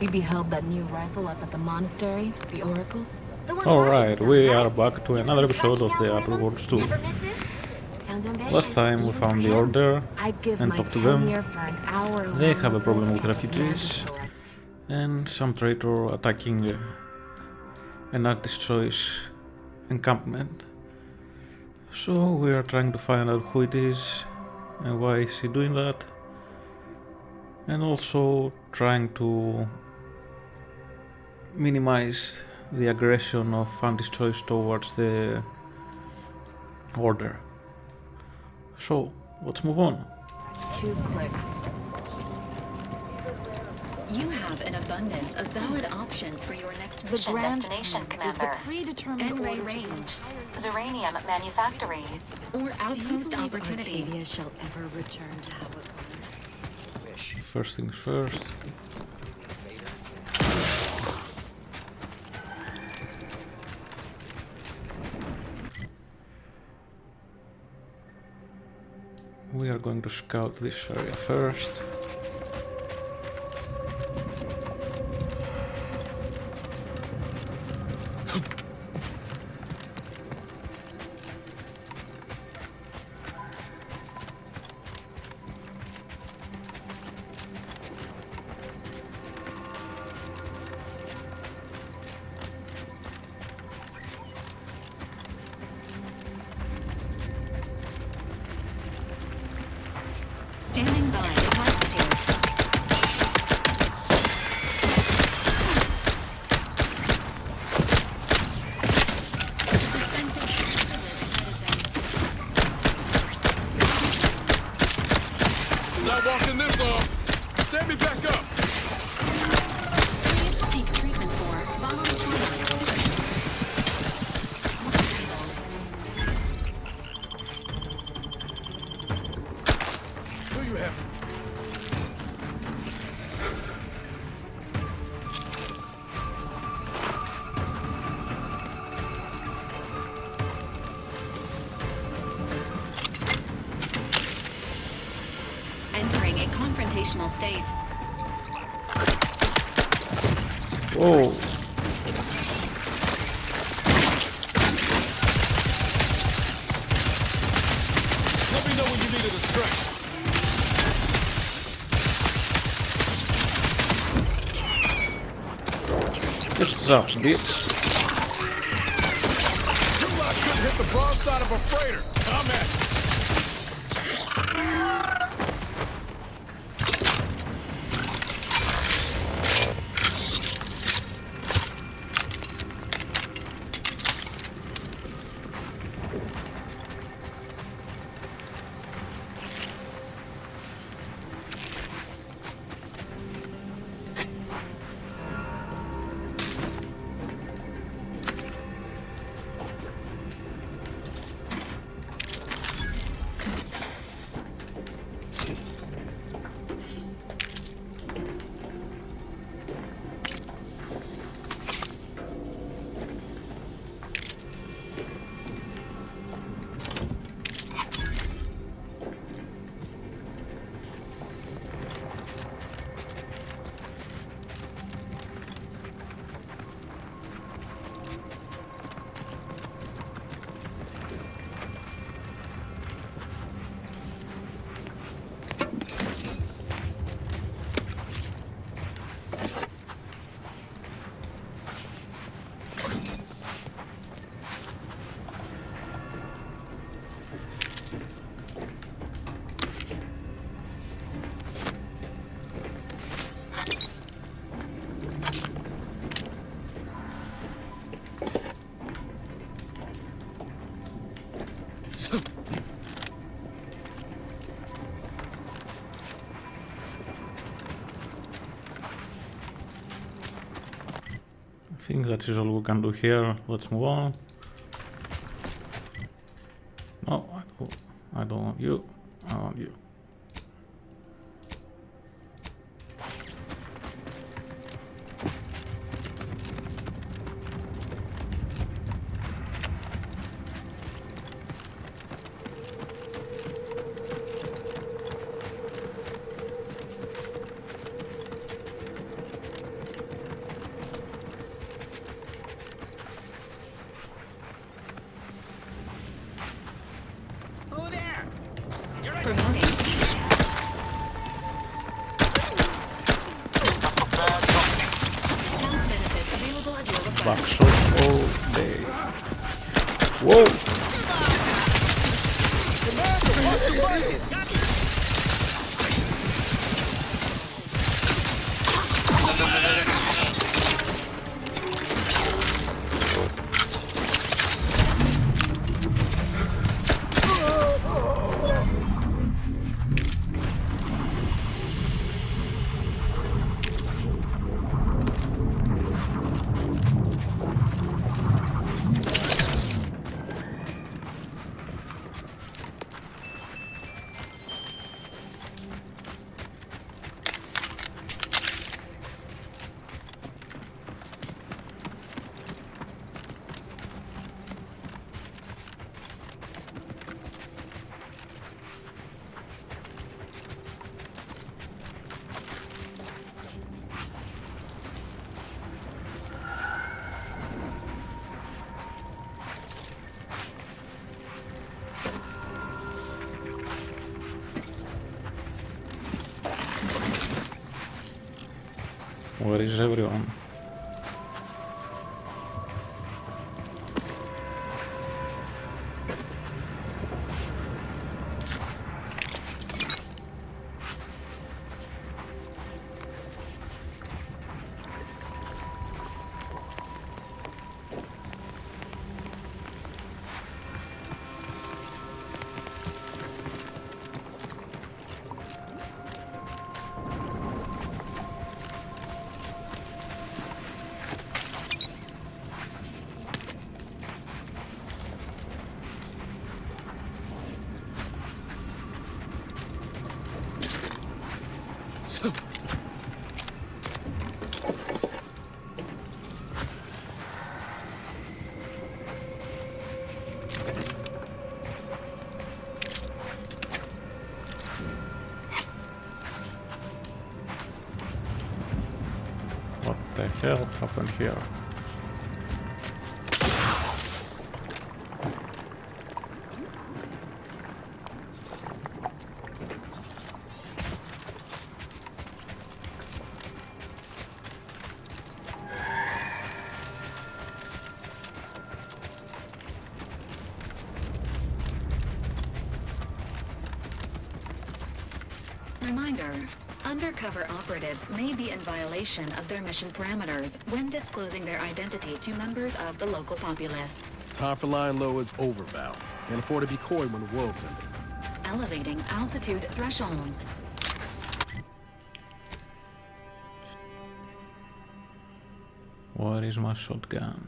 We beheld that new rifle up at the monastery, the Oracle. Alright, we are back to another episode of the Upwards 2. Last time we found the Order and talked to them. They have a problem with refugees and some traitor attacking an artist's choice encampment. So we are trying to find out who it is and why is he doing that, and also trying to minimize the aggression of Andy's choice towards the Order. So let's move on. 2 clicks. You have an abundance of valid options for your next mission destination, Is the Commander. predetermined N-ray order to range, Uranium manufactory. or outpost opportunity. Arcadia shall ever return to how it was? First things first. We are going to scout this area first. Standing by, life support. Dispensing medicine. Not walking this off. Stand me back up. Please seek treatment for volunteer. Who you have? Entering a confrontational state. Whoa! Let me know when you need a distraction. What's up, bitch? Your lot couldn't hit the broadside of a freighter. Come at me. I think that is all we can do here. Let's move on. No, I don't want you. I want you. Backshots all day. Whoa! Where is everyone? What the hell happened here? Reminder. Undercover operatives may be in violation of their mission parameters when disclosing their identity to members of the local populace. Time for lying low is over, Val. Can't afford to be coy when the world's ending. Elevating altitude thresholds. Where is my shotgun?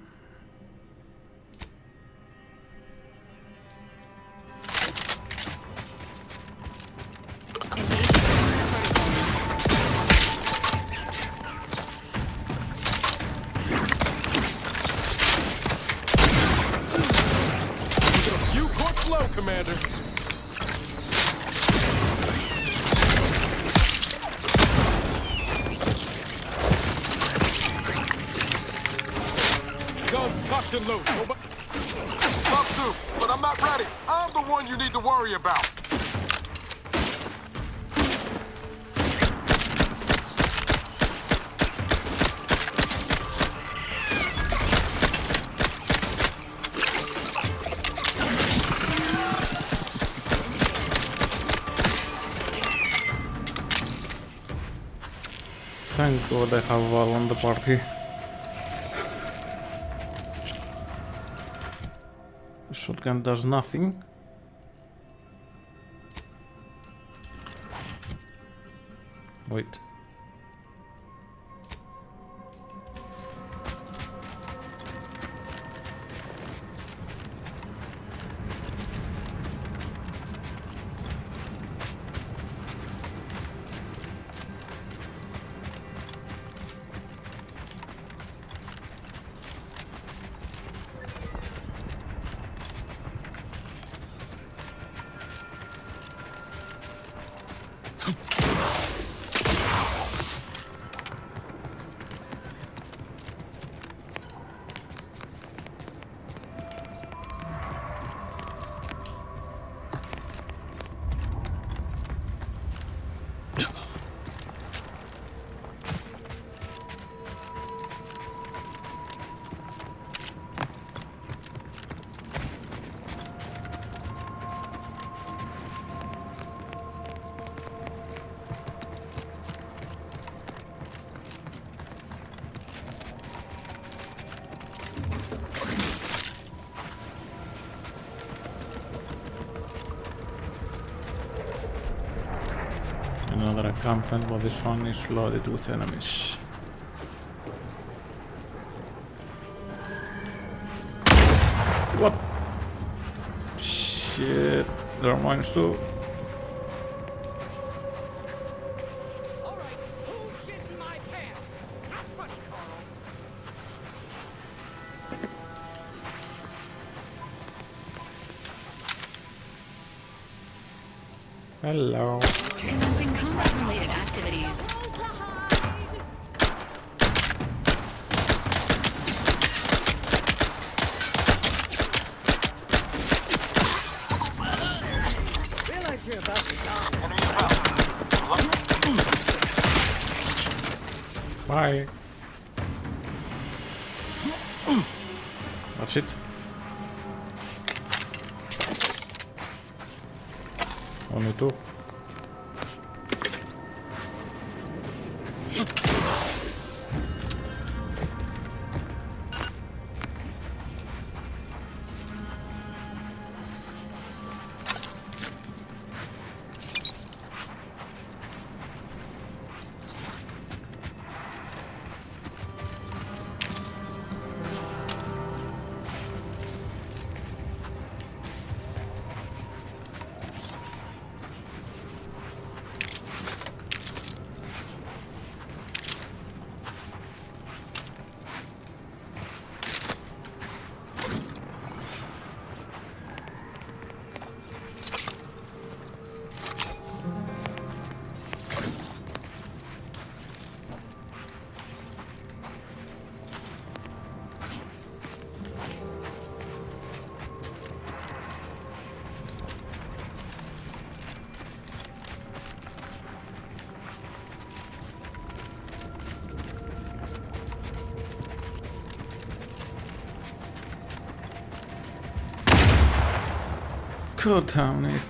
You caught slow, Commander. Guns tucked and loaded. Tough too, but I'm not ready. I'm the one you need to worry about. Thank God I have Val on the party. The shotgun does nothing. Wait. Campaign position is loaded with enemies. What? Shit, there are mines too. Hello. Commencing combat-related activities. Realize you're about to die. Bye. That's it. Only two. God damn it.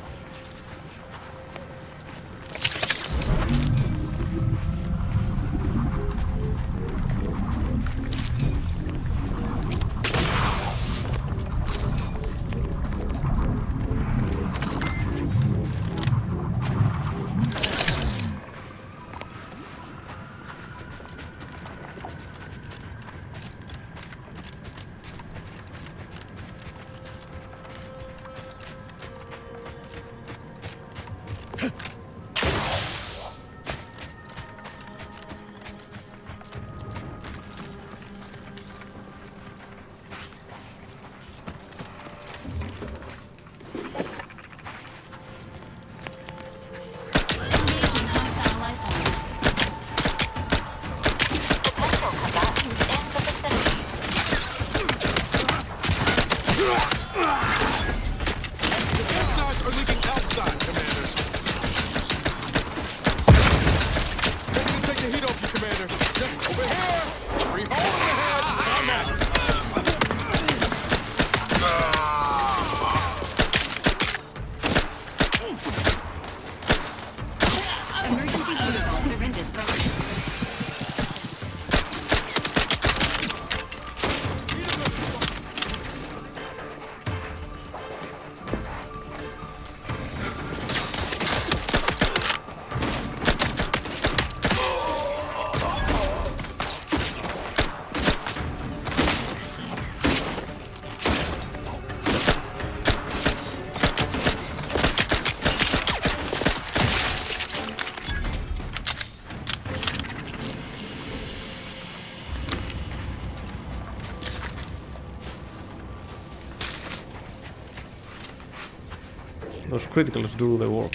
Those criticals do the work.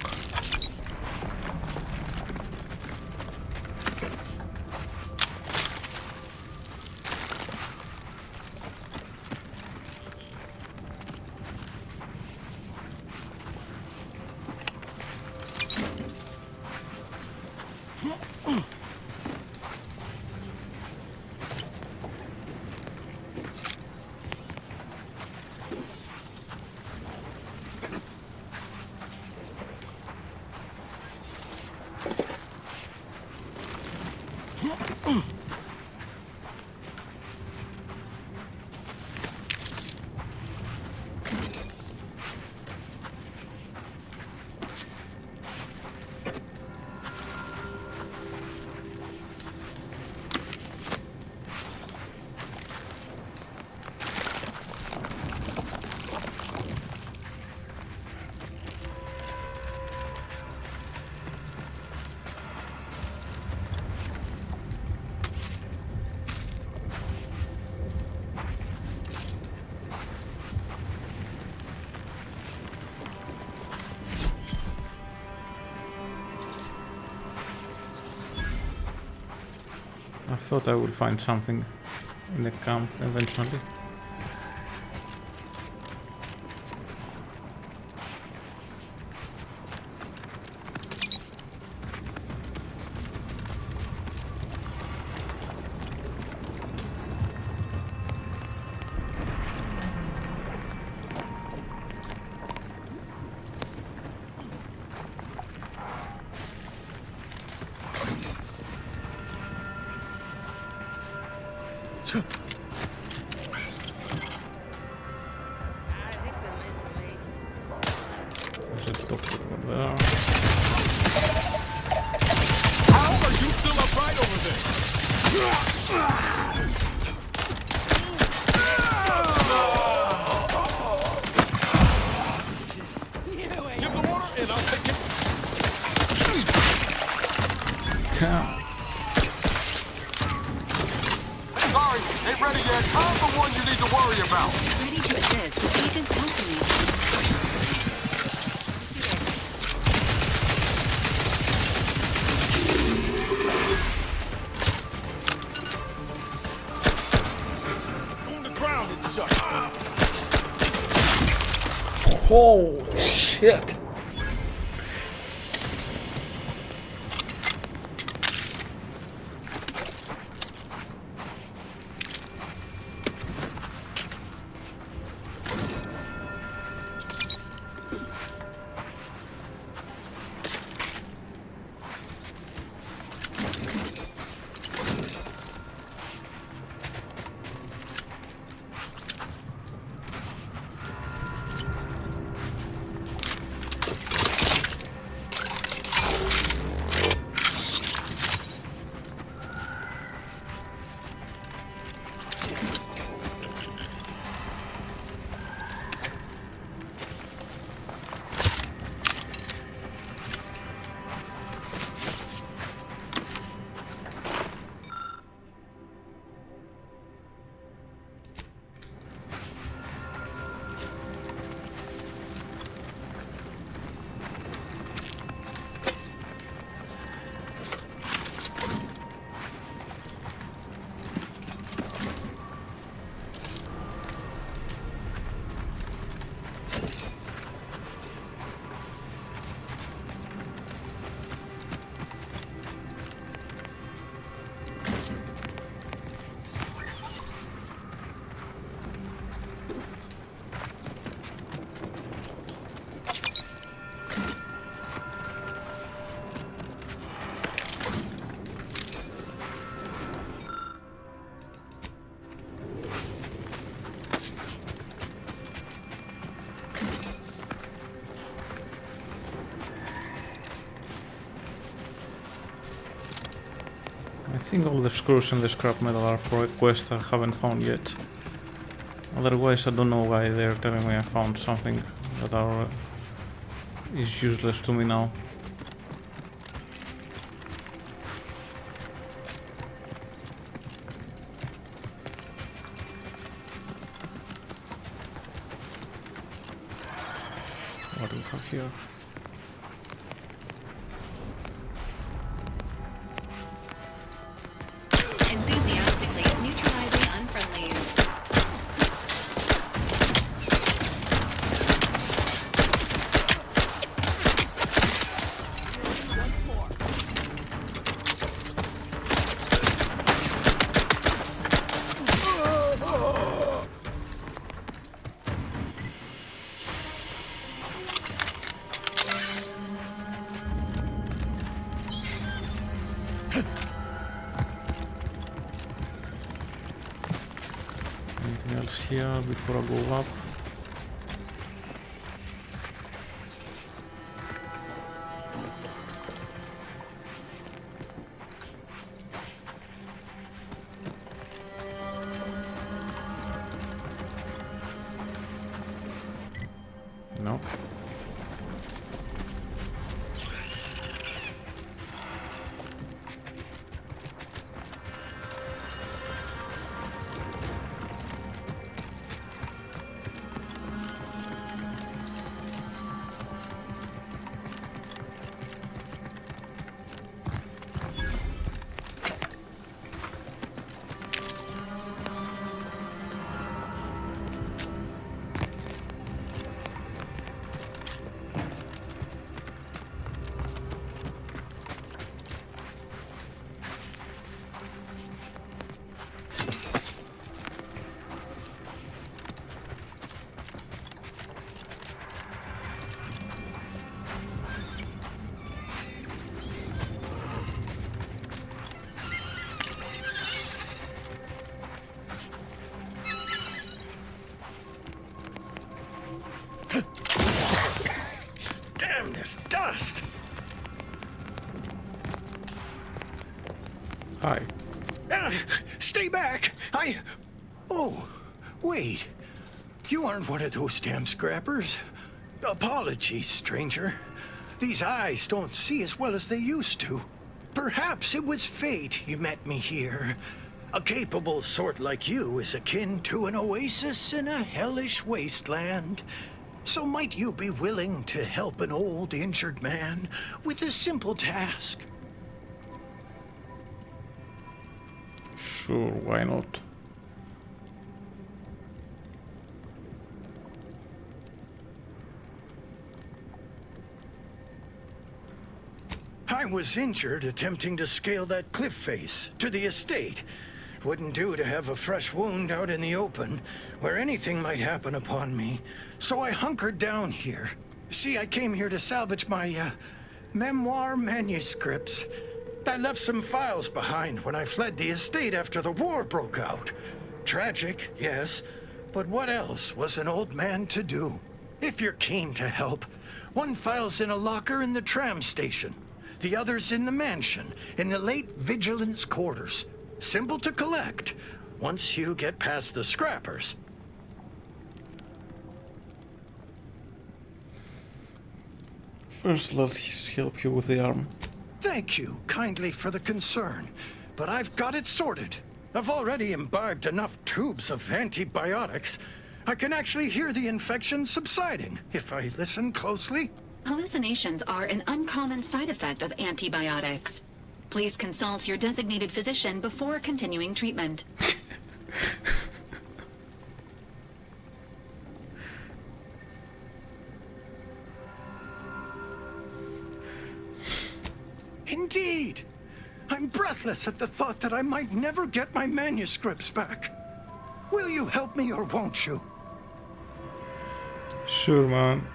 I thought I would find something in the camp eventually. Sorry, ain't ready yet. I'm the one you need to worry about. Ready to assist. The agent's helping me. On the ground and such. Holy shit! I think all the screws and the scrap metal are for a quest I haven't found yet. Otherwise, I don't know why they're telling me I found something that is useless to me now. What do we have here? Enthusiastically neutralizing unfriendlies. Anything else here before I go up? No. Hi. Stay back! Oh, wait. You aren't one of those damn scrappers. Apologies, stranger. These eyes don't see as well as they used to. Perhaps it was fate you met me here. A capable sort like you is akin to an oasis in a hellish wasteland. So might you be willing to help an old, injured man with a simple task? Sure, why not? I was injured attempting to scale that cliff face to the estate. Wouldn't do to have a fresh wound out in the open, where anything might happen upon me. So I hunkered down here. See, I came here to salvage my, memoir manuscripts. I left some files behind when I fled the estate after the war broke out. Tragic, yes, but what else was an old man to do? If you're keen to help, one file's in a locker in the tram station. The other's in the mansion, in the late vigilance quarters. Simple to collect, once you get past the scrappers. First, let's help you with the arm. Thank you kindly for the concern, but I've got it sorted. I've already imbibed enough tubes of antibiotics. I can actually hear the infection subsiding if I listen closely. Hallucinations are an uncommon side effect of antibiotics. Please consult your designated physician before continuing treatment. Indeed. I'm breathless at the thought that I might never get my manuscripts back. Will you help me or won't you? Sure, man.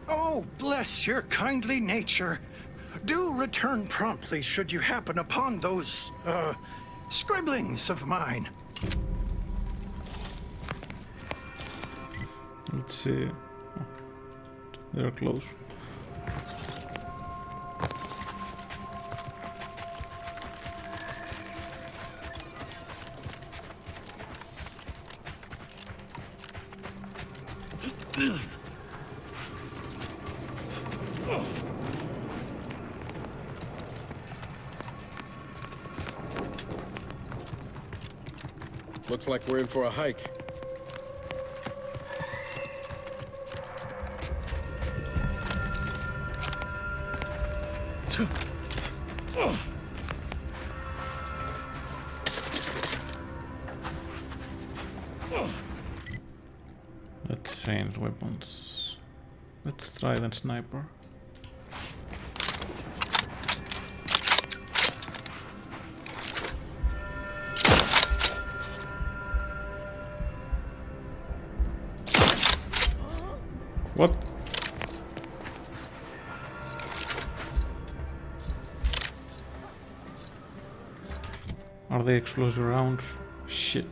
Oh, bless your kindly nature. Do return promptly should you happen upon those, scribblings of mine. Let's see. Oh, they're close. Looks like we're in for a hike. Let's change weapons. Let's try the sniper. What? Are they explosive rounds? Shit.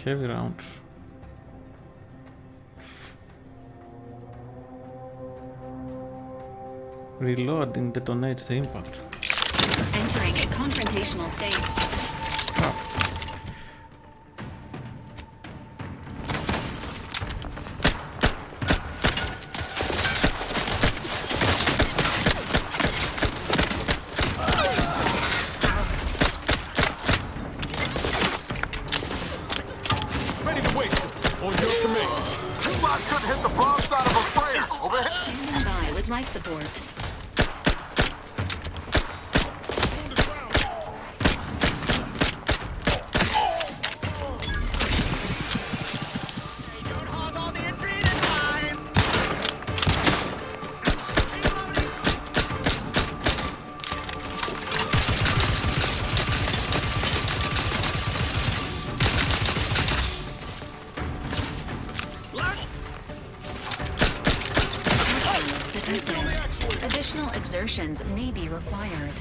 Heavy rounds. Reloading detonates the impact. Entering a confrontational state. Life support. Additional exertions may be required.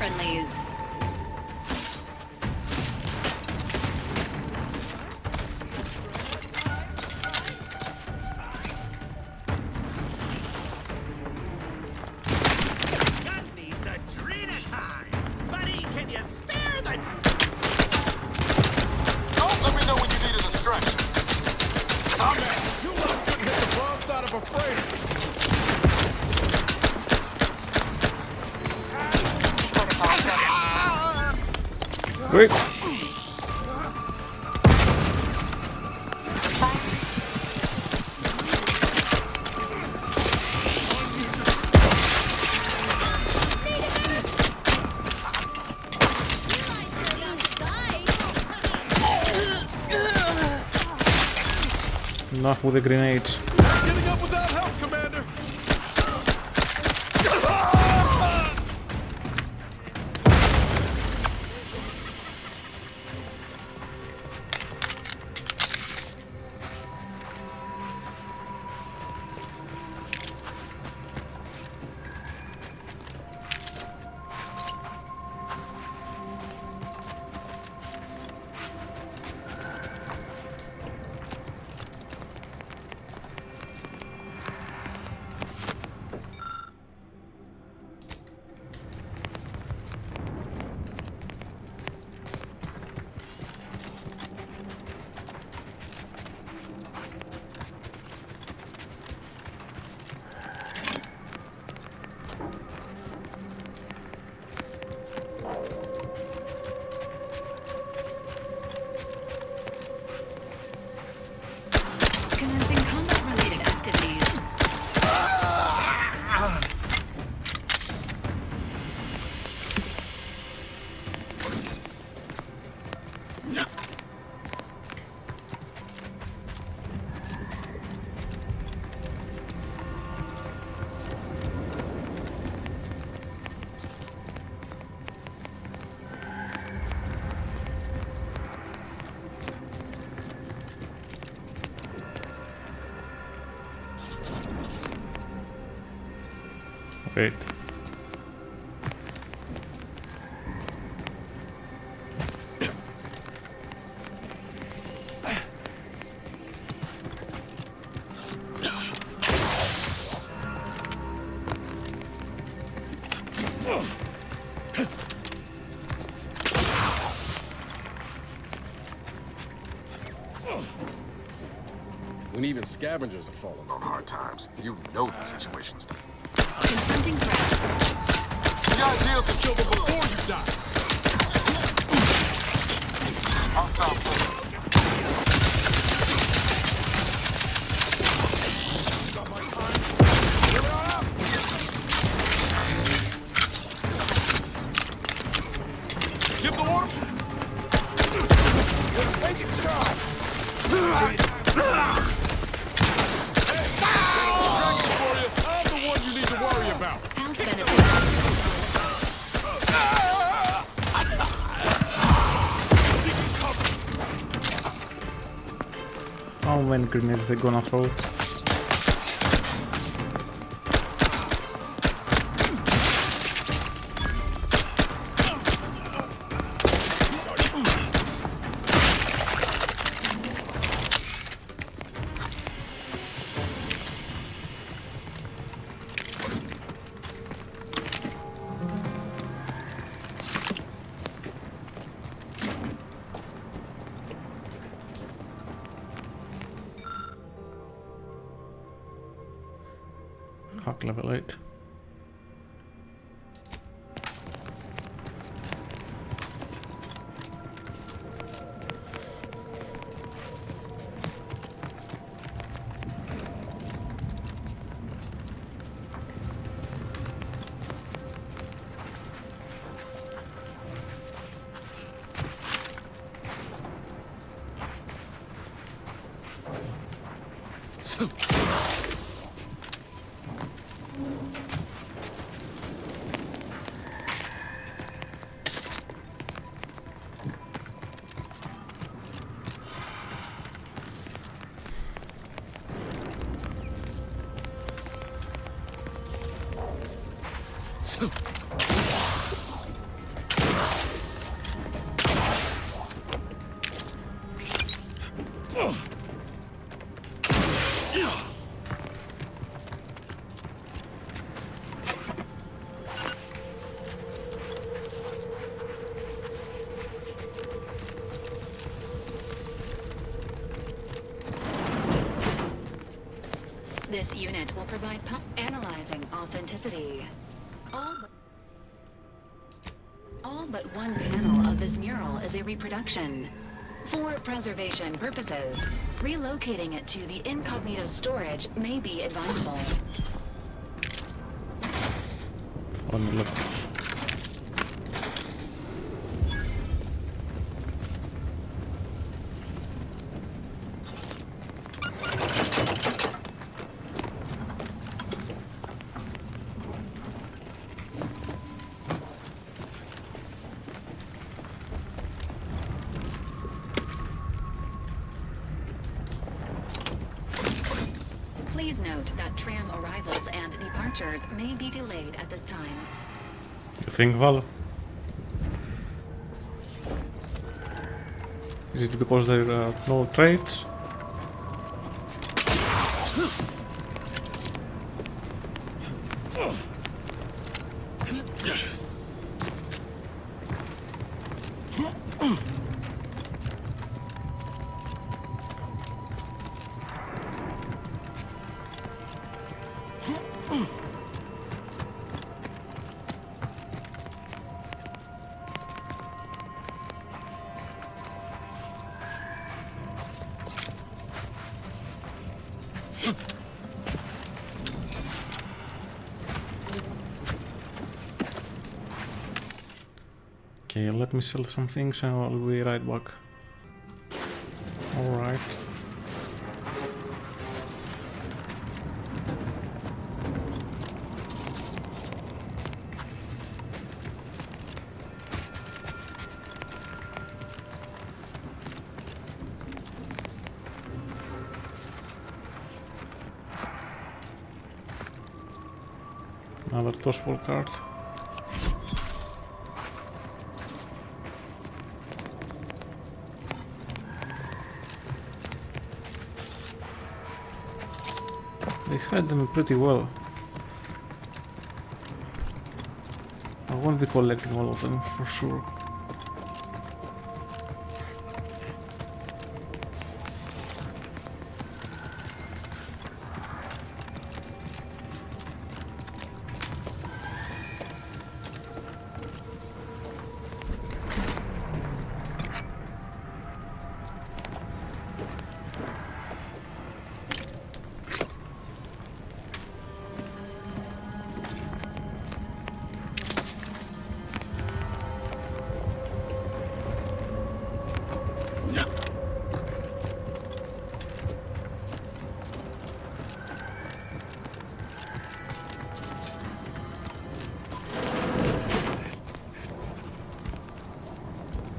friendlies. Wait. Enough with the grenades. Getting up without help, Commander. Commencing combat-related activities. Wait. When even scavengers are falling on hard times, you know the situation's done. Confronting threat. The idea is to kill them before you die. I'll stop. Got my time. Get it on up. Give the order. Let's take it, shots. Hey, for you. I'm the one you need to worry about. Health benefits. How many grenades they gonna throw? Hack level 8. This unit will provide analyzing authenticity. All but one panel of this mural is a reproduction. For preservation purposes, relocating it to the incognito storage may be advisable. Funny looks. Please note that tram arrivals and departures may be delayed at this time. You think, Val? Is it because there are no trades? Okay, let me sell some things and I'll be right back. Alright. Another Tossball card. They hide them pretty well. I won't be collecting all of them for sure.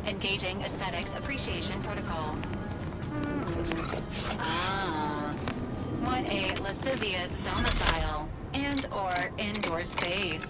Engaging Aesthetics Appreciation Protocol. Ah, what a lascivious domicile and/or indoor space.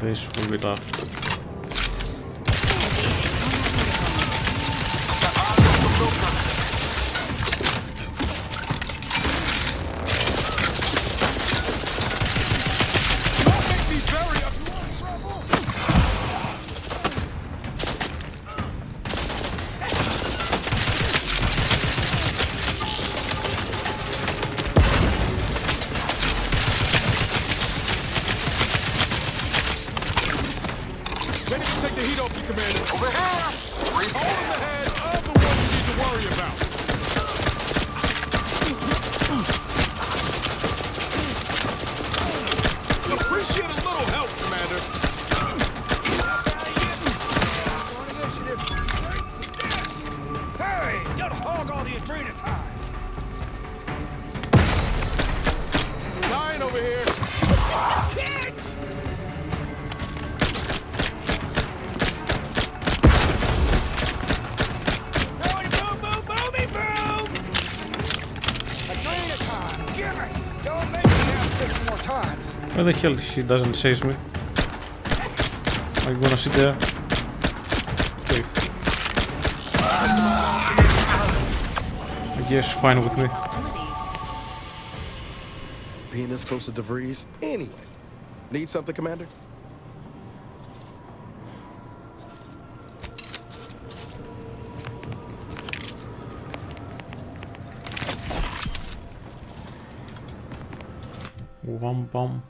This will be tough. Training time. Dying over here. Kids! Boom, boom, boomy, boom! Training time. Give it. Don't make me have 6 more times. Why the hell he doesn't chase me? Are you gonna sit there? Okay. I guess fine with me. Hostilities. Being this close to DeVries, anyway. Need something, Commander? Wham bum.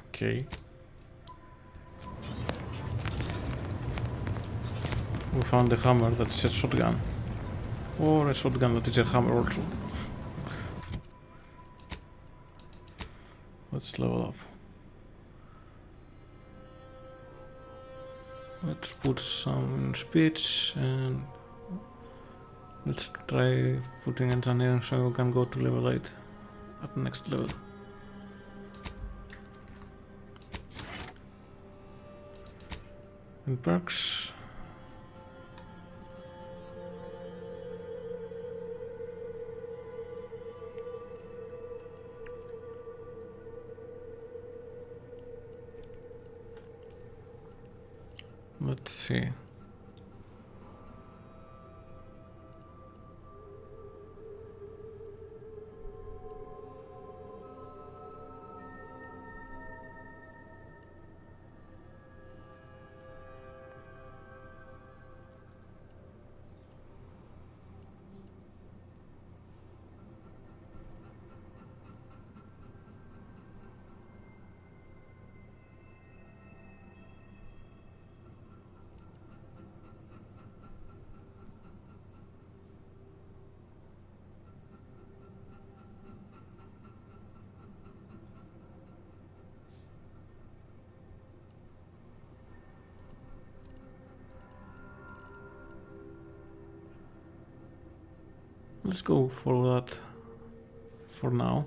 Okay. We found a hammer that is a shotgun. Or a shotgun that is a hammer also. Let's level up. Let's put some speech and let's try putting engineering so we can go to level 8 at next level. And perks. Let's see. Let's go for that for now.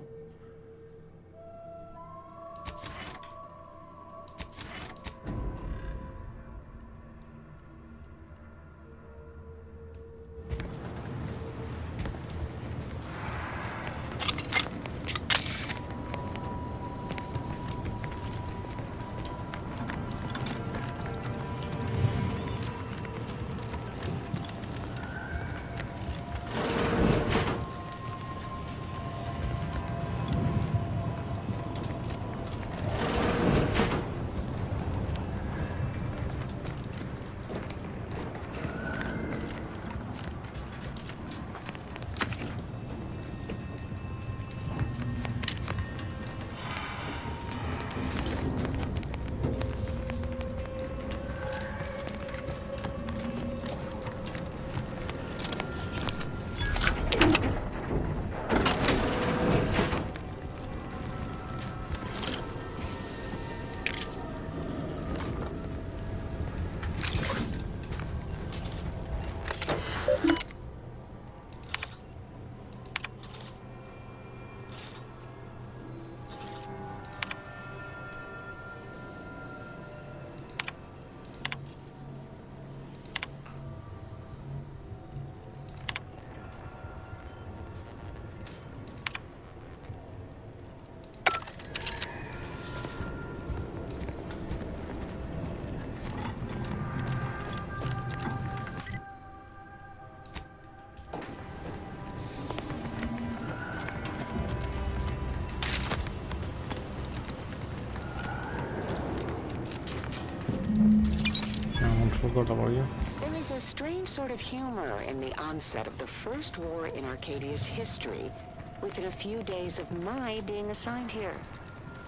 Forgot about you. There is a strange sort of humor in the onset of the first war in Arcadia's history, within a few days of my being assigned here.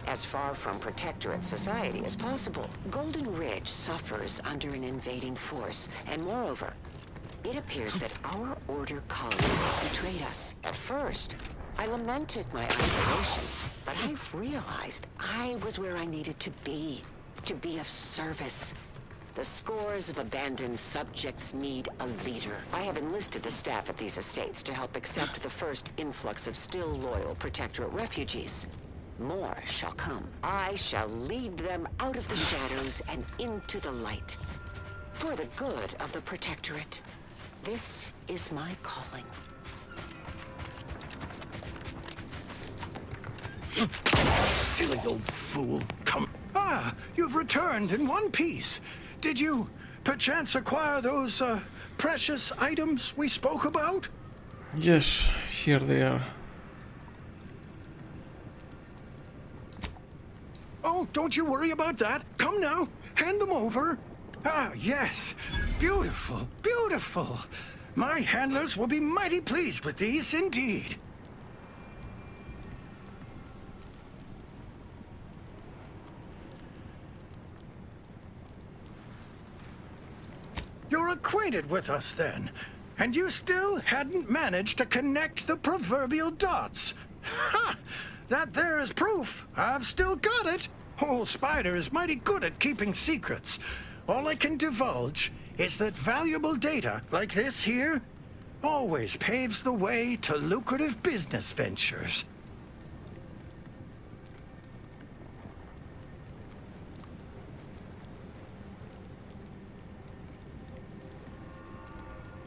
As far from Protectorate society as possible, Golden Ridge suffers under an invading force, and moreover, it appears that our Order colleagues have betrayed us. At first, I lamented my isolation, but I've realized I was where I needed to be of service. The scores of abandoned subjects need a leader. I have enlisted the staff at these estates to help accept the first influx of still loyal Protectorate refugees. More shall come. I shall lead them out of the shadows and into the light. For the good of the Protectorate. This is my calling. Silly old fool. Come. Ah, you've returned in one piece. Did you, perchance, acquire those, precious items we spoke about? Yes, here they are. Oh, don't you worry about that. Come now, hand them over. Ah, yes. Beautiful, beautiful. My handlers will be mighty pleased with these indeed. You're acquainted with us, then. And you still hadn't managed to connect the proverbial dots. Ha! That there is proof. I've still got it. Old Spider is mighty good at keeping secrets. All I can divulge is that valuable data, like this here, always paves the way to lucrative business ventures.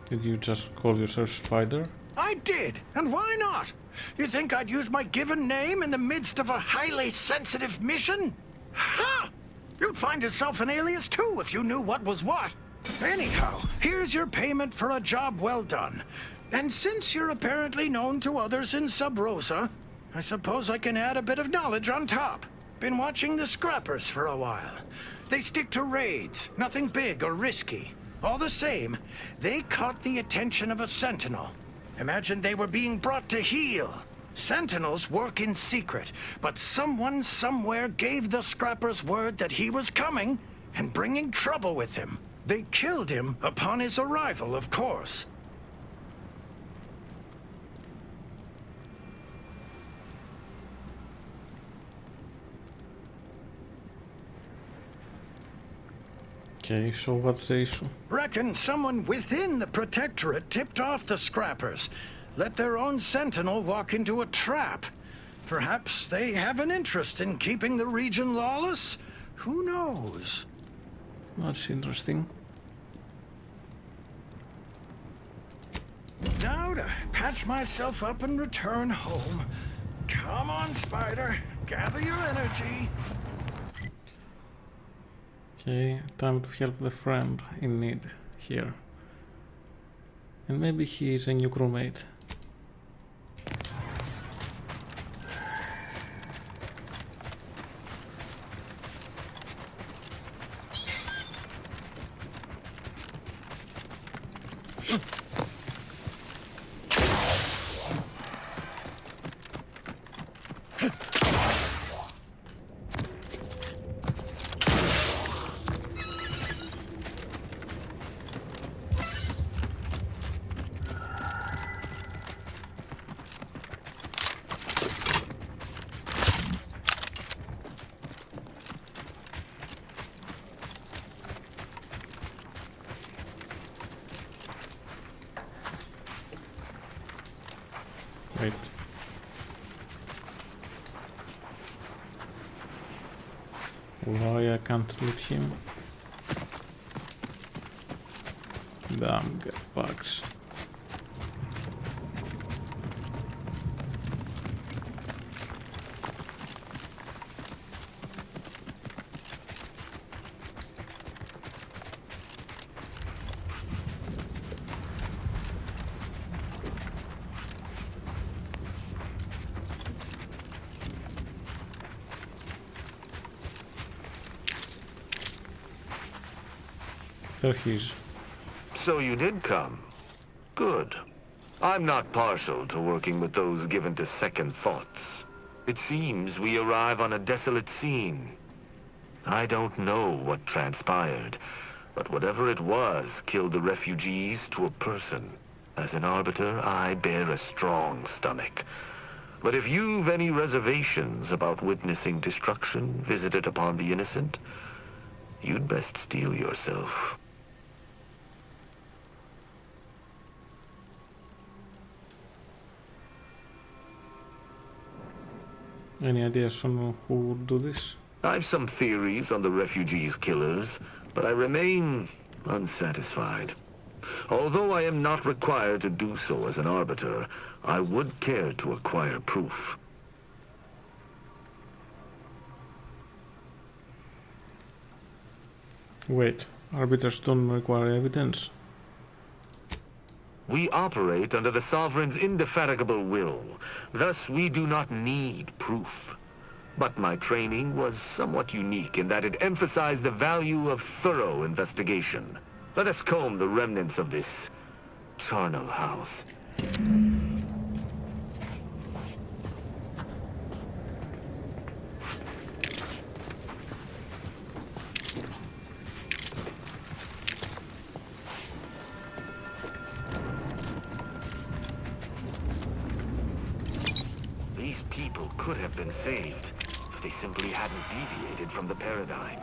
Did you just call yourself Spider? I did, and why not? You think I'd use my given name in the midst of a highly sensitive mission? Ha! You'd find yourself an alias too if you knew what was what. Anyhow, here's your payment for a job well done. And since you're apparently known to others in Sub Rosa, I suppose I can add a bit of knowledge on top. Been watching the scrappers for a while. They stick to raids, nothing big or risky. All the same, they caught the attention of a sentinel. Imagine they were being brought to heel. Sentinels work in secret, but someone somewhere gave the scrappers word that he was coming and bringing trouble with him. They killed him upon his arrival, of course. Okay, so what's the issue? Reckon someone within the Protectorate tipped off the scrappers. Let their own sentinel walk into a trap. Perhaps they have an interest in keeping the region lawless? Who knows? That's interesting. Now to patch myself up and return home. Come on, Spider. Gather your energy. Okay, time to help the friend in need here. And maybe he is a new crewmate. Wait. Why I can't loot him? Damn, get bugs. There he is. So you did come. Good. I'm not partial to working with those given to second thoughts. It seems we arrive on a desolate scene. I don't know what transpired, but whatever it was killed the refugees to a person. As an arbiter, I bear a strong stomach. But if you've any reservations about witnessing destruction visited upon the innocent, you'd best steel yourself. Any ideas on who would do this? I've some theories on the refugees' killers, but I remain unsatisfied. Although I am not required to do so as an arbiter, I would care to acquire proof. Wait, arbiters don't require evidence? We operate under the Sovereign's indefatigable will. Thus, we do not need proof. But my training was somewhat unique in that it emphasized the value of thorough investigation. Let us comb the remnants of this charnel house. These people could have been saved if they simply hadn't deviated from the paradigm.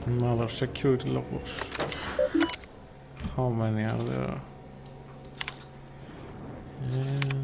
Another security logos. How many are there? Yeah.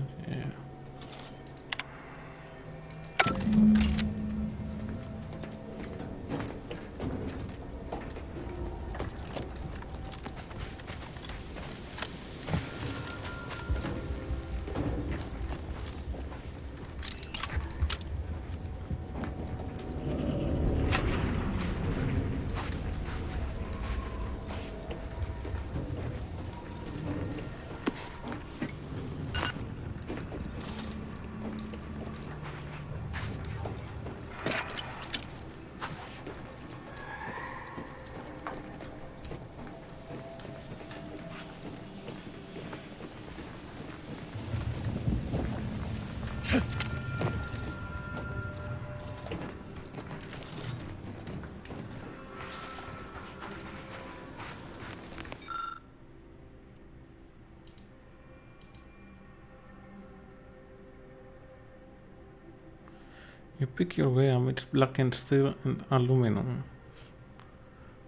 You pick your way amidst blackened steel and aluminum,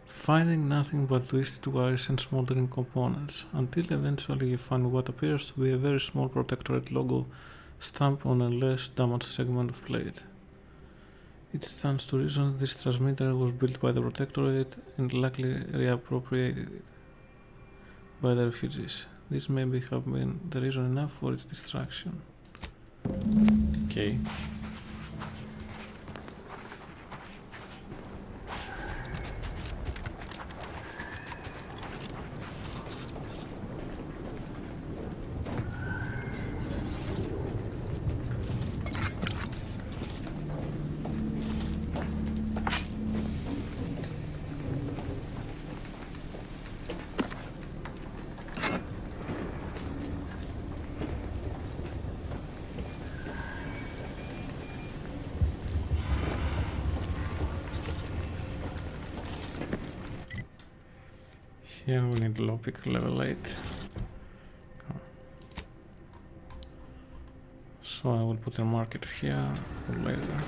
finding nothing but twisted wires and smoldering components, until eventually you find what appears to be a very small Protectorate logo stamped on a less damaged segment of plate. It stands to reason this transmitter was built by the Protectorate and likely reappropriated by the refugees. This may have been the reason enough for its destruction. Okay. Here we need lockpick level 8. So I will put a marker here for later.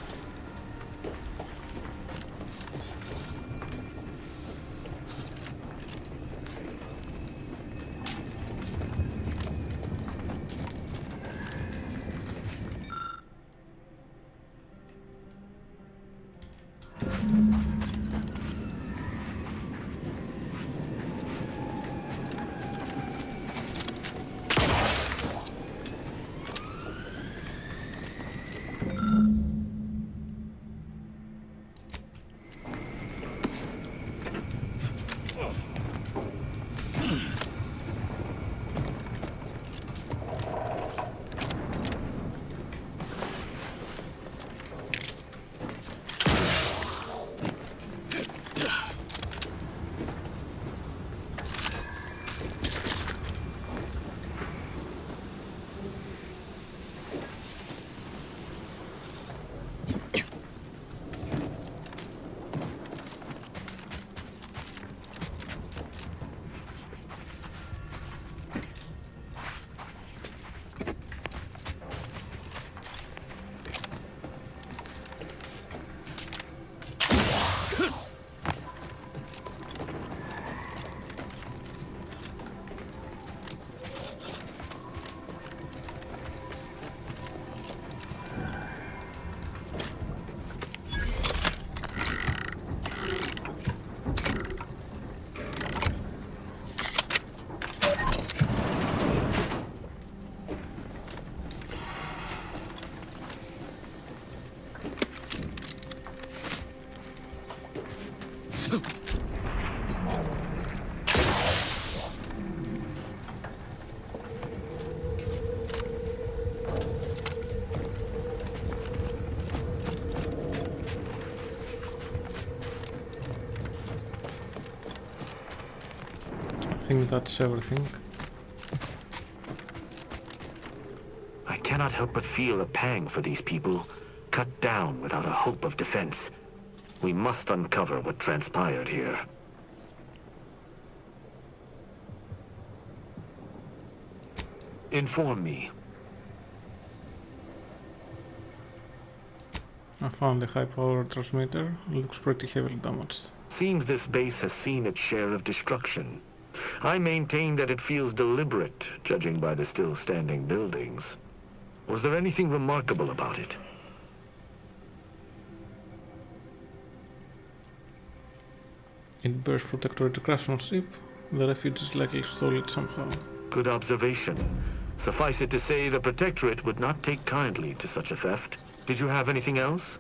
I think that's everything. I cannot help but feel a pang for these people, cut down without a hope of defense. We must uncover what transpired here. Inform me. I found a high-power transmitter. Looks pretty heavily damaged. Seems this base has seen its share of destruction. I maintain that it feels deliberate, judging by the still-standing buildings. Was there anything remarkable about it? It bears Protectorate craftsmanship. The refugees likely stole it somehow. Good observation. Suffice it to say, the Protectorate would not take kindly to such a theft. Did you have anything else?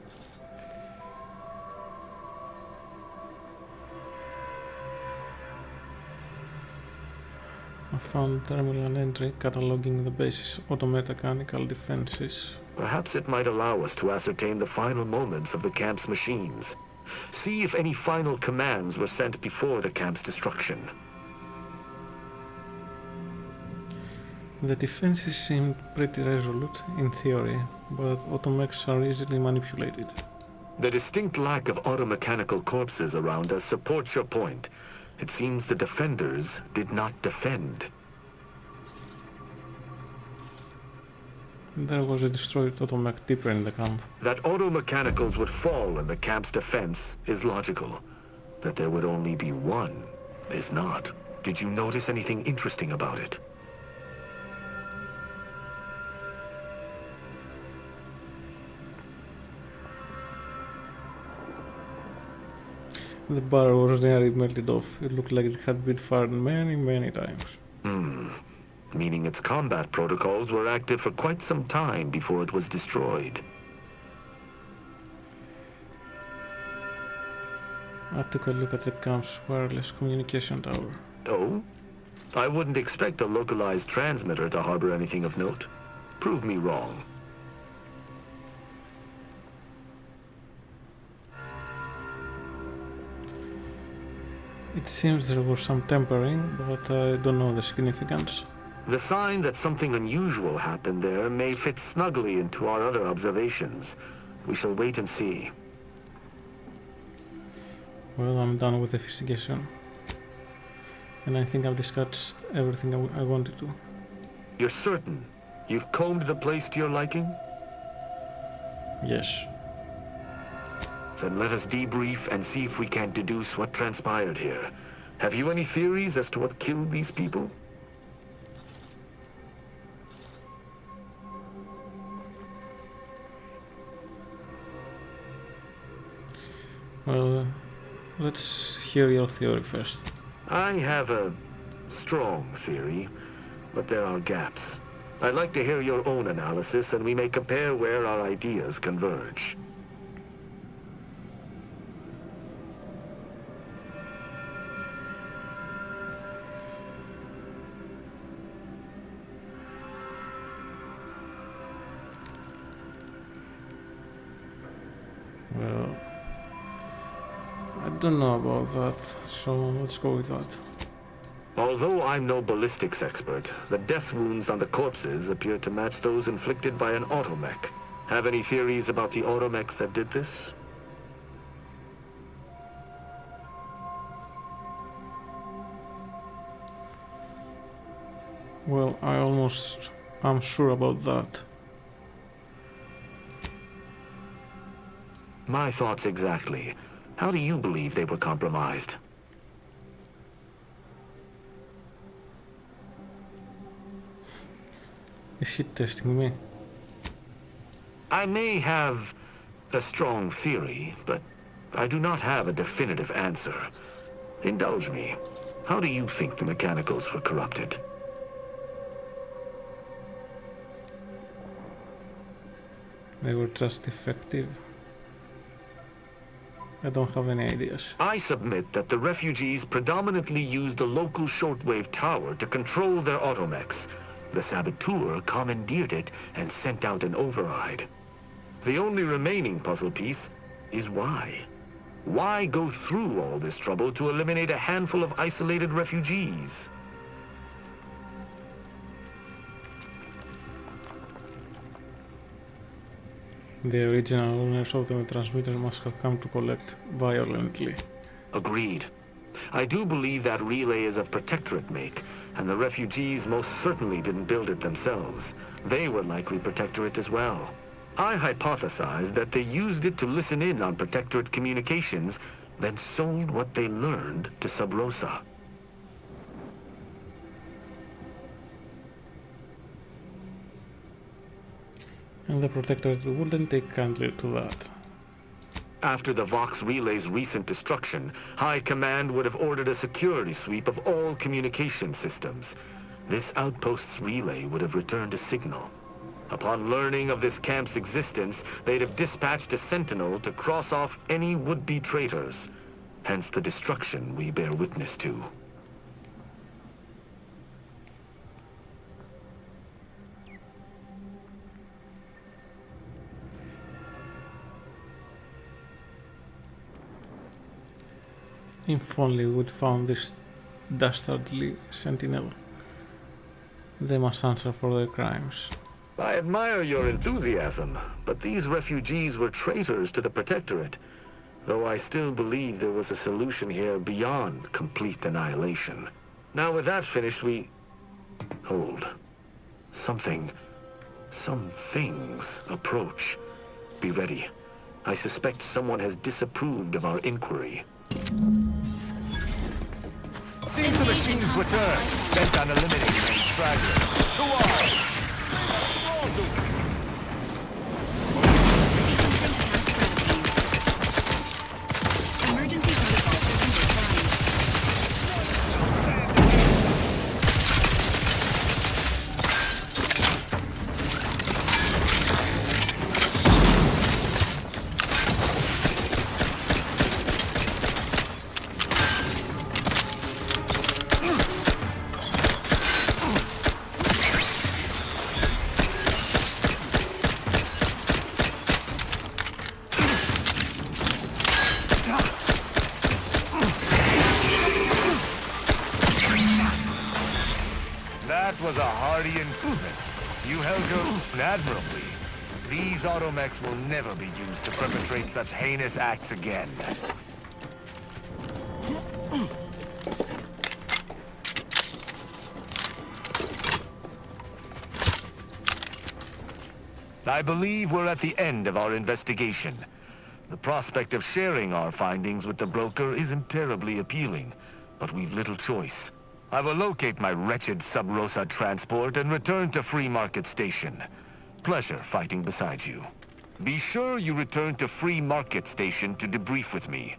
I found terminal entry cataloging the base's automechanical defenses. Perhaps it might allow us to ascertain the final moments of the camp's machines. See if any final commands were sent before the camp's destruction. The defenses seemed pretty resolute, in theory, but automechs are easily manipulated. The distinct lack of automechanical corpses around us supports your point. It seems the defenders did not defend. There was a destroyed automech deeper in the camp. That automechanicals would fall in the camp's defense is logical. That there would only be one is not. Did you notice anything interesting about it? The barrel was nearly melted off. It looked like it had been fired many times. Meaning its combat protocols were active for quite some time before it was destroyed. I took a look at the camp's wireless communication tower. Oh? I wouldn't expect a localized transmitter to harbor anything of note. Prove me wrong. It seems there was some tampering, but I don't know the significance. The sign that something unusual happened there may fit snugly into our other observations. We shall wait and see. Well, I'm done with the investigation. And I think I've discussed everything I wanted to. You're certain? You've combed the place to your liking? Yes. Then let us debrief and see if we can deduce what transpired here. Have you any theories as to what killed these people? Well, let's hear your theory first. I have a strong theory, but there are gaps. I'd like to hear your own analysis, and we may compare where our ideas converge. Well, I don't know about that, so let's go with that. Although I'm no ballistics expert, the death wounds on the corpses appear to match those inflicted by an automech. Have any theories about the automechs that did this? Well, I'm sure about that. My thoughts exactly. How do you believe they were compromised? Is he testing me? I may have a strong theory, but I do not have a definitive answer. Indulge me. How do you think the mechanicals were corrupted? They were just effective. I don't have any ideas. I submit that the refugees predominantly used the local shortwave tower to control their automechs. The saboteur commandeered it and sent out an override. The only remaining puzzle piece is why. Why go through all this trouble to eliminate a handful of isolated refugees? The original owners of the transmitter must have come to collect violently. Agreed. I do believe that relay is of Protectorate make, and the refugees most certainly didn't build it themselves. They were likely Protectorate as well. I hypothesize that they used it to listen in on Protectorate communications, then sold what they learned to Sub Rosa. And the Protectorate wouldn't take kindly to that. After the Vox relay's recent destruction, High Command would have ordered a security sweep of all communication systems. This outpost's relay would have returned a signal. Upon learning of this camp's existence, they'd have dispatched a sentinel to cross off any would-be traitors. Hence the destruction we bear witness to. If only we'd found this dastardly sentinel. They must answer for their crimes. I admire your enthusiasm, but these refugees were traitors to the Protectorate, though I still believe there was a solution here beyond complete annihilation. Now with that finished, Hold. Some things approach. Be ready. I suspect someone has disapproved of our inquiry. Seems the machine's return, bent on eliminating any stragglers. Who are? Emergency protocol systems are admirably. These automechs will never be used to perpetrate such heinous acts again. I believe we're at the end of our investigation. The prospect of sharing our findings with the broker isn't terribly appealing, but we've little choice. I will locate my wretched Sub Rosa transport and return to Free Market Station. Pleasure fighting beside you. Be sure you return to Free Market Station to debrief with me.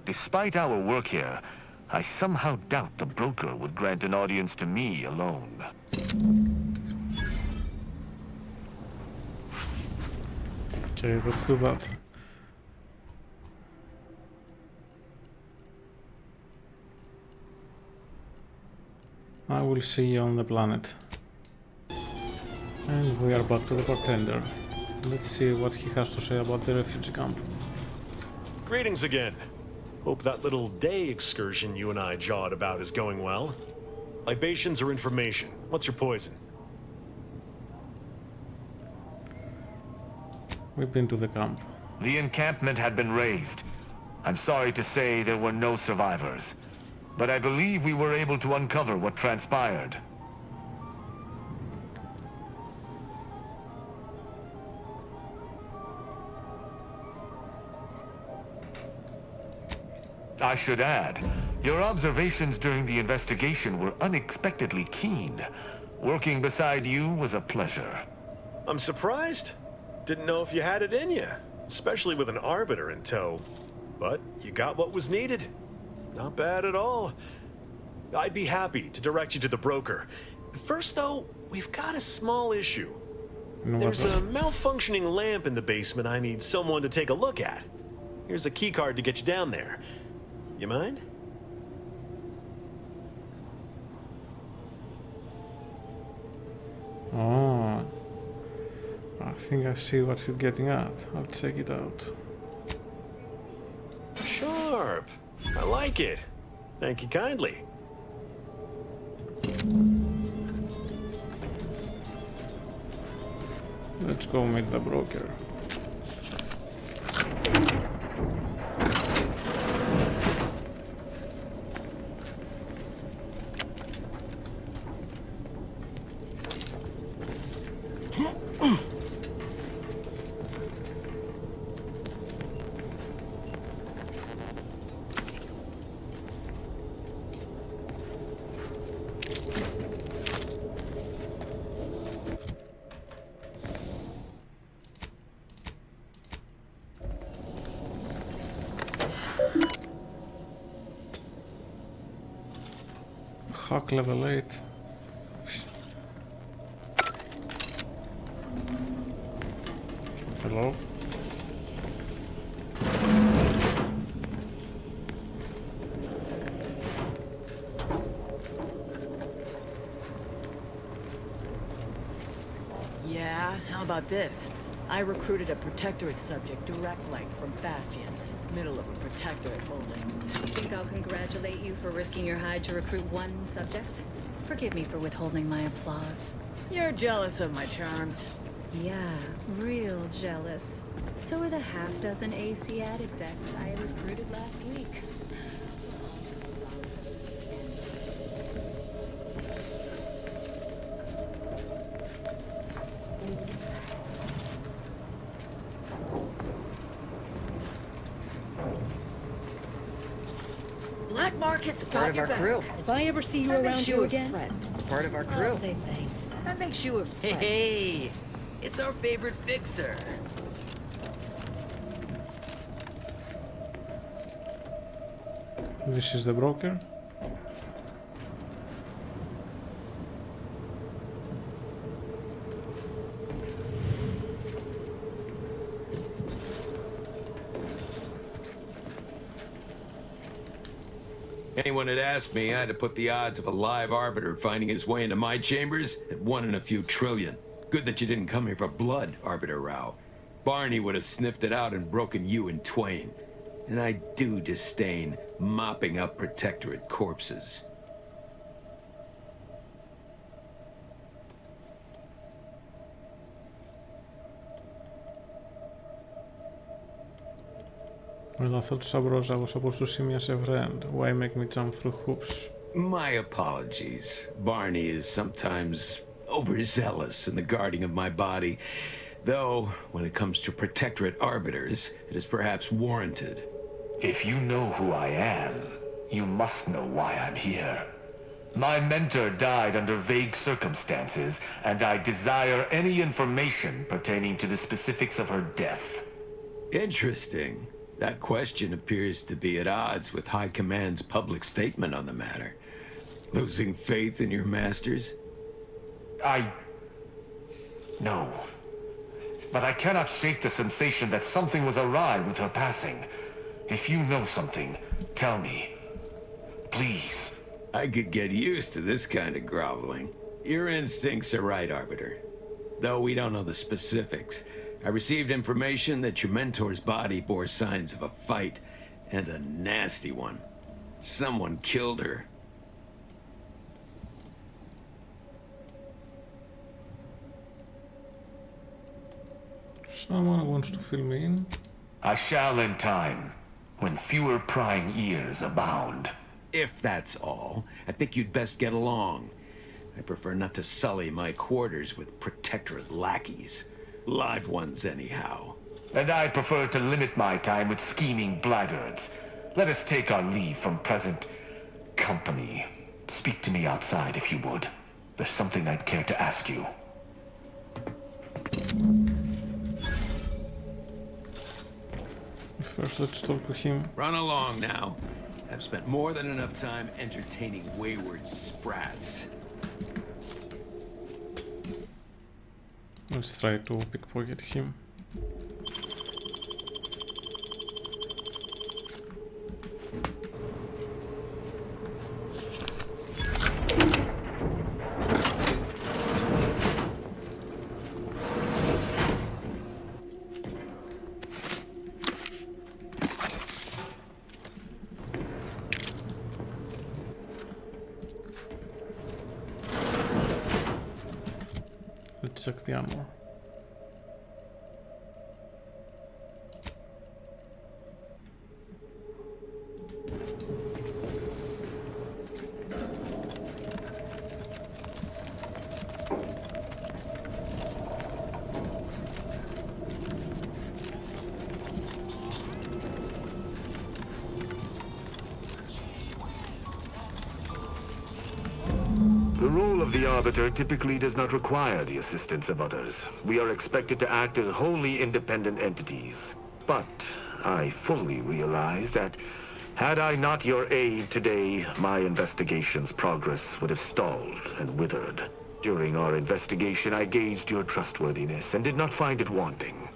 Despite our work here, I somehow doubt the broker would grant an audience to me alone. Okay, let's do that. I will see you on the planet. And we are back to the bartender. Let's see what he has to say about the refugee camp. Greetings again. Hope that little day excursion you and I jawed about is going well. Libations or information? What's your poison? We've been to the camp. The encampment had been razed. I'm sorry to say there were no survivors, but I believe we were able to uncover what transpired. I should add, your observations during the investigation were unexpectedly keen. Working beside you was a pleasure. I'm surprised. Didn't know if you had it in you, especially with an Arbiter in tow. But you got what was needed. Not bad at all. I'd be happy to direct you to the broker. First, though, we've got a small issue. There's a malfunctioning lamp in the basement I need someone to take a look at. Here's a key card to get you down there. You mind? Oh, I think I see what you're getting at. I'll check it out. Sharp. I like it. Thank you kindly. Let's go meet the broker. Hack level 8. Hello? Yeah, how about this? I recruited a Protectorate subject direct link from Bastion, middle of a Protectorate holding. Think I'll congratulate you for risking your hide to recruit one subject? Forgive me for withholding my applause. You're jealous of my charms. Yeah, real jealous. So are the half-dozen AC ad execs I recruited last week. Black market's Part of our crew. If I ever see you around you again, Part of our crew. say thanks. That makes you a friend. Hey, it's our favorite fixer. This is the broker. Anyone had asked me, I had to put the odds of a live arbiter finding his way into my chambers at 1 in a few trillion. Good that you didn't come here for blood, Arbiter Rao. Barney would have sniffed it out and broken you in twain. And I do disdain mopping up Protectorate corpses. Well, I thought Sabrosa was supposed to see me as a friend. Why make me jump through hoops? My apologies. Barney is sometimes overzealous in the guarding of my body. Though, when it comes to Protectorate arbiters, it is perhaps warranted. If you know who I am, you must know why I'm here. My mentor died under vague circumstances, and I desire any information pertaining to the specifics of her death. Interesting. That question appears to be at odds with High Command's public statement on the matter. Losing faith in your masters? No. But I cannot shake the sensation that something was awry with her passing. If you know something, tell me. Please. I could get used to this kind of groveling. Your instincts are right, Arbiter. Though we don't know the specifics. I received information that your mentor's body bore signs of a fight, and a nasty one. Someone killed her. Someone wants to fill me in. I shall in time, when fewer prying ears abound. If that's all, I think you'd best get along. I prefer not to sully my quarters with Protectorate lackeys. Live ones, anyhow. And I prefer to limit my time with scheming blackguards. Let us take our leave from present company. Speak to me outside, if you would. There's something I'd care to ask you. First, let's talk to him. Run along now. I've spent more than enough time entertaining wayward sprats. Let's try to pickpocket him. check the armor. The role of the Arbiter typically does not require the assistance of others. We are expected to act as wholly independent entities. But I fully realize that had I not your aid today, my investigation's progress would have stalled and withered. During our investigation, I gauged your trustworthiness and did not find it wanting.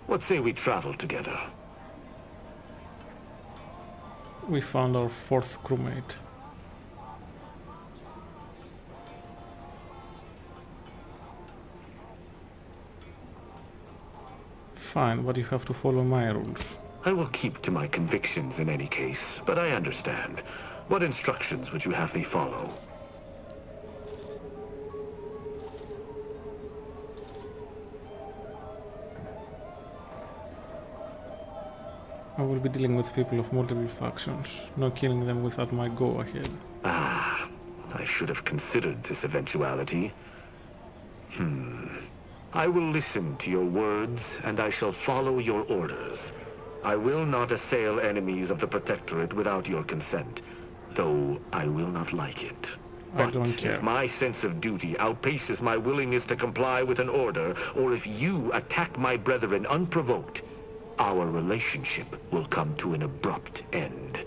What say we travel together? We found our 4th crewmate. Fine, but you have to follow my rules. I will keep to my convictions in any case, but I understand. What instructions would you have me follow? I will be dealing with people of multiple factions, no killing them without my go-ahead. Ah, I should have considered this eventuality. I will listen to your words, and I shall follow your orders. I will not assail enemies of the Protectorate without your consent, though I will not like it. I don't care. If my sense of duty outpaces my willingness to comply with an order, or if you attack my brethren unprovoked, our relationship will come to an abrupt end.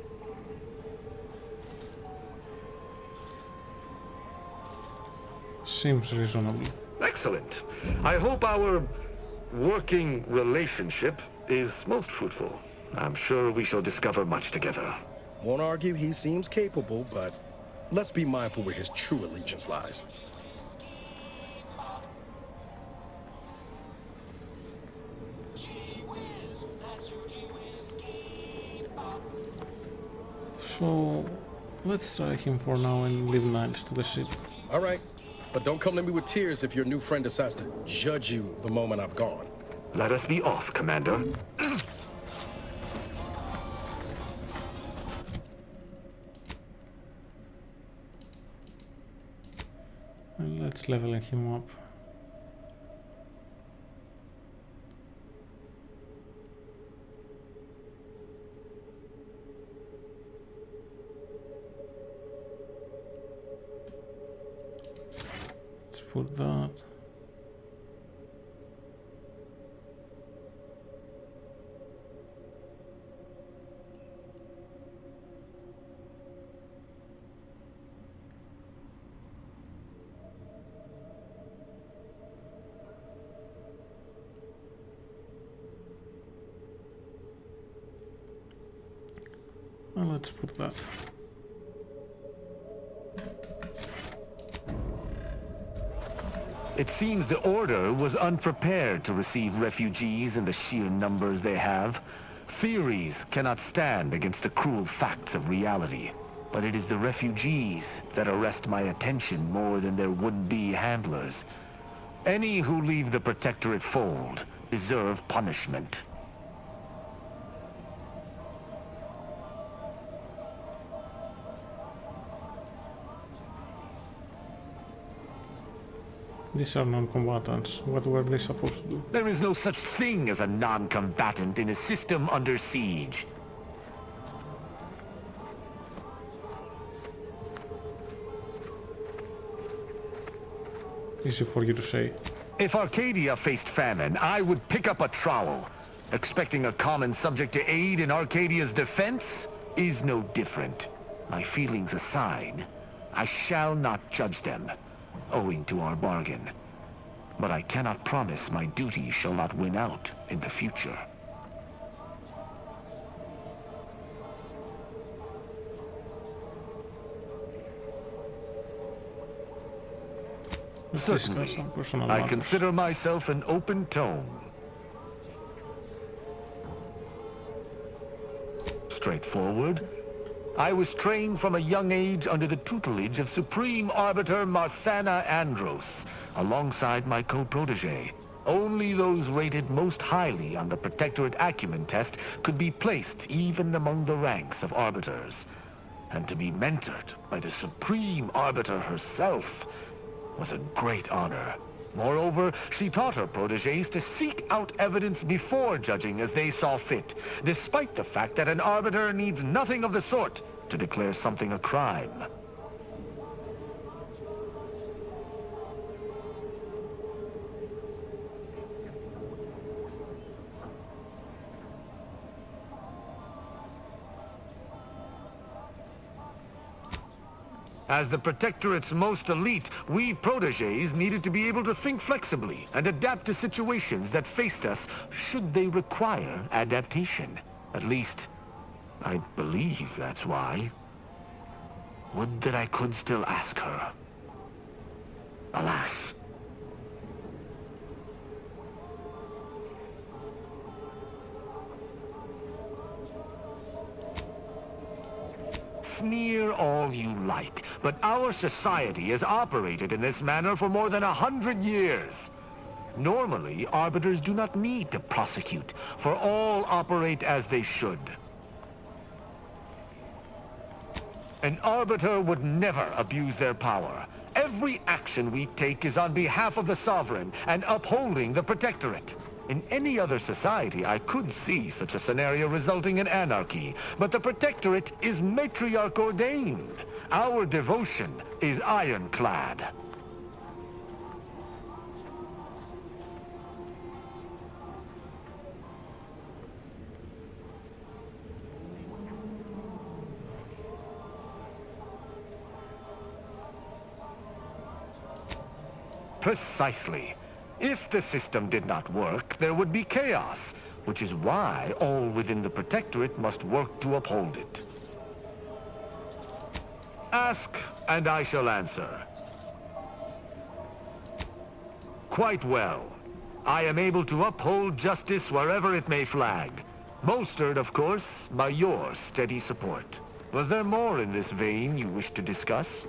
Seems reasonable. Excellent. I hope our working relationship is most fruitful. I'm sure we shall discover much together. Won't argue he seems capable, but let's be mindful where his true allegiance lies. So, let's try him for now and leave Niles to the ship. All right, but don't come to me with tears if your new friend decides to judge you the moment I've gone. Let us be off, Commander. And let's level him up. Let's put that. Well, let's put that. It seems the Order was unprepared to receive refugees in the sheer numbers they have. Theories cannot stand against the cruel facts of reality. But it is the refugees that arrest my attention more than their would-be handlers. Any who leave the Protectorate fold deserve punishment. These are non-combatants. What were they supposed to do? There is no such thing as a non-combatant in a system under siege. Easy for you to say. If Arcadia faced famine, I would pick up a trowel. Expecting a common subject to aid in Arcadia's defense is no different. My feelings aside, I shall not judge them, owing to our bargain. But I cannot promise my duty shall not win out in the future. Certainly, I consider myself an open tone. Straightforward, I was trained from a young age under the tutelage of Supreme Arbiter Marthana Andros, alongside my co-protege. Only those rated most highly on the Protectorate Acumen test could be placed even among the ranks of Arbiters. And to be mentored by the Supreme Arbiter herself was a great honor. Moreover, she taught her proteges to seek out evidence before judging as they saw fit, despite the fact that an Arbiter needs nothing of the sort to declare something a crime. As the Protectorate's most elite, we proteges needed to be able to think flexibly and adapt to situations that faced us should they require adaptation. At least, I believe that's why. Would that I could still ask her. Alas. Sneer all you like, but our society has operated in this manner for more than 100 years. Normally, arbiters do not need to prosecute, for all operate as they should. An arbiter would never abuse their power. Every action we take is on behalf of the Sovereign and upholding the Protectorate. In any other society, I could see such a scenario resulting in anarchy, but the Protectorate is matriarch ordained. Our devotion is ironclad. Precisely. If the system did not work, there would be chaos, which is why all within the Protectorate must work to uphold it. Ask, and I shall answer. Quite well. I am able to uphold justice wherever it may flag. Bolstered, of course, by your steady support. Was there more in this vein you wish to discuss?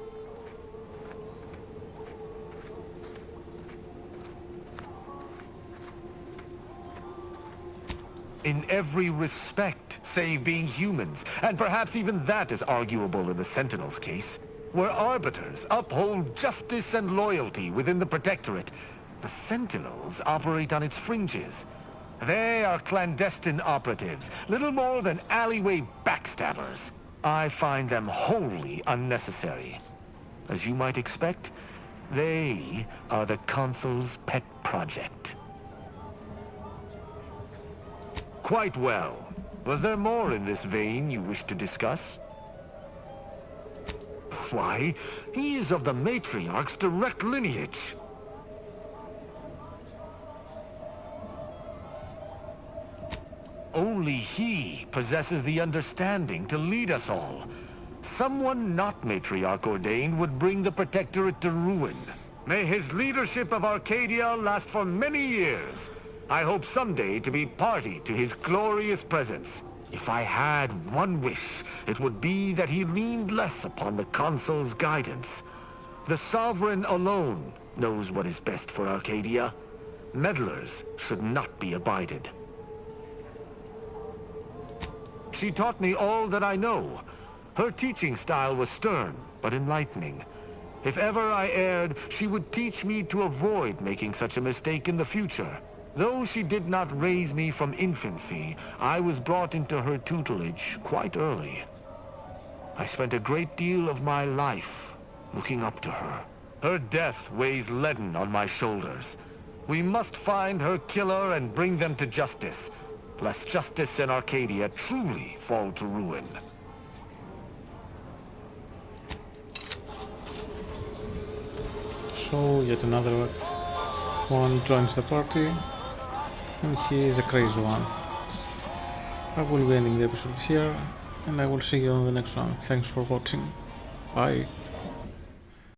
In every respect, save being humans, and perhaps even that is arguable in the Sentinels' case. Where arbiters uphold justice and loyalty within the Protectorate, the Sentinels operate on its fringes. They are clandestine operatives, little more than alleyway backstabbers. I find them wholly unnecessary. As you might expect, they are the Consul's pet project. Quite well. Was there more in this vein you wish to discuss? Why, he is of the Matriarch's direct lineage. Only he possesses the understanding to lead us all. Someone not Matriarch ordained would bring the Protectorate to ruin. May his leadership of Arcadia last for many years. I hope someday to be party to his glorious presence. If I had one wish, it would be that he leaned less upon the Consul's guidance. The Sovereign alone knows what is best for Arcadia. Meddlers should not be abided. She taught me all that I know. Her teaching style was stern, but enlightening. If ever I erred, she would teach me to avoid making such a mistake in the future. Though she did not raise me from infancy, I was brought into her tutelage quite early. I spent a great deal of my life looking up to her. Her death weighs leaden on my shoulders. We must find her killer and bring them to justice, lest justice in Arcadia truly fall to ruin. So, yet another one joins the party. And he is a crazy one. I will be ending the episode here, and I will see you on the next one. Thanks for watching. Bye.